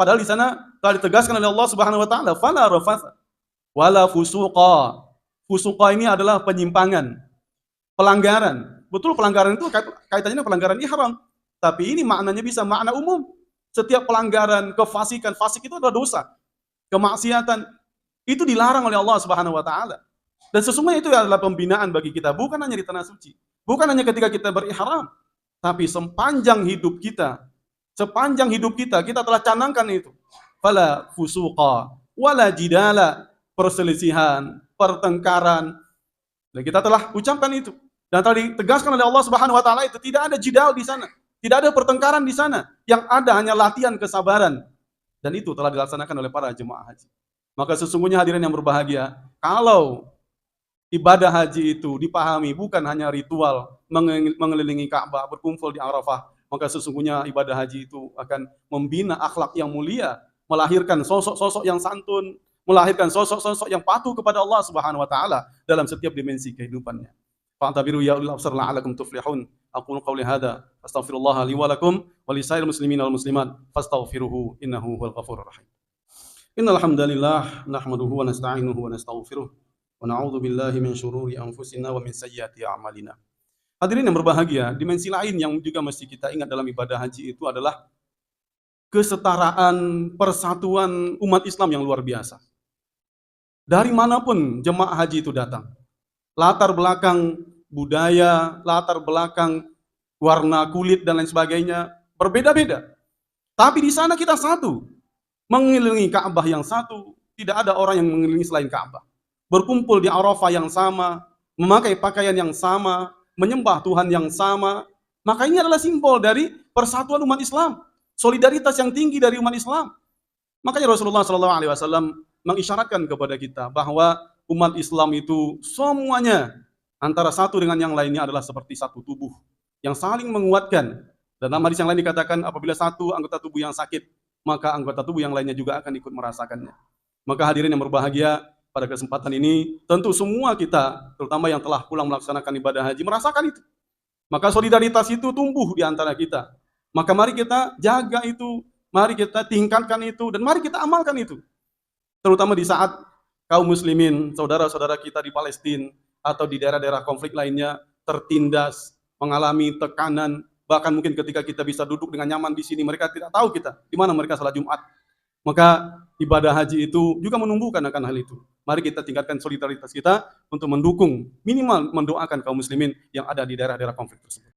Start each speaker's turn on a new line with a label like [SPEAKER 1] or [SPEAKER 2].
[SPEAKER 1] Padahal di sana telah ditegaskan oleh Allah Subhanahu wa taala, "Fala rafatha wala fusuqa." Fusuqa ini adalah penyimpangan, pelanggaran. Betul pelanggaran itu kaitannya pelanggaran ihram, tapi ini maknanya bisa makna umum. Setiap pelanggaran, kefasikan, fasik itu adalah dosa, kemaksiatan. Itu dilarang oleh Allah Subhanahu wa taala. Dan sesungguhnya itu adalah pembinaan bagi kita, bukan hanya di tanah suci, bukan hanya ketika kita berihram, tapi sepanjang hidup kita, kita telah canangkan itu. Fala fusuqa, wala jidala, perselisihan, pertengkaran. Dan kita telah ucapkan itu. Dan telah ditegaskan oleh Allah Subhanahu wa taala itu tidak ada jidal di sana, tidak ada pertengkaran di sana. Yang ada hanya latihan kesabaran. Dan itu telah dilaksanakan oleh para jemaah haji. Maka sesungguhnya hadirin yang berbahagia, kalau ibadah haji itu dipahami bukan hanya ritual mengelilingi Ka'bah, berkumpul di Arafah, maka sesungguhnya ibadah haji itu akan membina akhlak yang mulia, melahirkan sosok-sosok yang santun, melahirkan sosok-sosok yang patuh kepada Allah Subhanahu wa taala dalam setiap dimensi kehidupannya. Fa'tabiru ya ulil absar la'alakum tuflihun. Aqulu qawli hadza astaghfirullah li wa lakum wa lisairil muslimin wal muslimat fastaghfiruhu innahu huwal ghafurur rahim. Innal hamdalillah nahmaduhu wa nasta'inuhu wa nastaghfiruh wa na'udzu billahi min syururi anfusina wa min sayyiati a'malina. Hadirin yang berbahagia, dimensi lain yang juga mesti kita ingat dalam ibadah haji itu adalah kesetaraan, persatuan umat Islam yang luar biasa. Dari manapun jemaah haji itu datang, latar belakang budaya, latar belakang warna kulit dan lain sebagainya berbeda-beda. Tapi di sana kita satu, mengelilingi Ka'bah yang satu, tidak ada orang yang mengelilingi selain Ka'bah. Berkumpul di Arafah yang sama, memakai pakaian yang sama, menyembah Tuhan yang sama. Maka ini adalah simbol dari persatuan umat Islam, solidaritas yang tinggi dari umat Islam. Makanya Rasulullah SAW mengisyaratkan kepada kita bahwa umat Islam itu semuanya antara satu dengan yang lainnya adalah seperti satu tubuh yang saling menguatkan. Dan dalam hadis yang lain dikatakan apabila satu anggota tubuh yang sakit, maka anggota tubuh yang lainnya juga akan ikut merasakannya. Maka hadirin yang berbahagia, pada kesempatan ini tentu semua kita, terutama yang telah pulang melaksanakan ibadah haji, merasakan itu. Maka solidaritas itu tumbuh di antara kita. Maka mari kita jaga itu, mari kita tingkatkan itu, dan mari kita amalkan itu. Terutama di saat kaum muslimin, saudara-saudara kita di Palestina atau di daerah-daerah konflik lainnya tertindas, mengalami tekanan, bahkan mungkin ketika kita bisa duduk dengan nyaman di sini, mereka tidak tahu kita di mana mereka salat Jumat. Maka ibadah haji itu juga menumbuhkan akan hal itu. Mari kita tingkatkan solidaritas kita untuk mendukung, minimal mendoakan kaum muslimin yang ada di daerah-daerah konflik tersebut.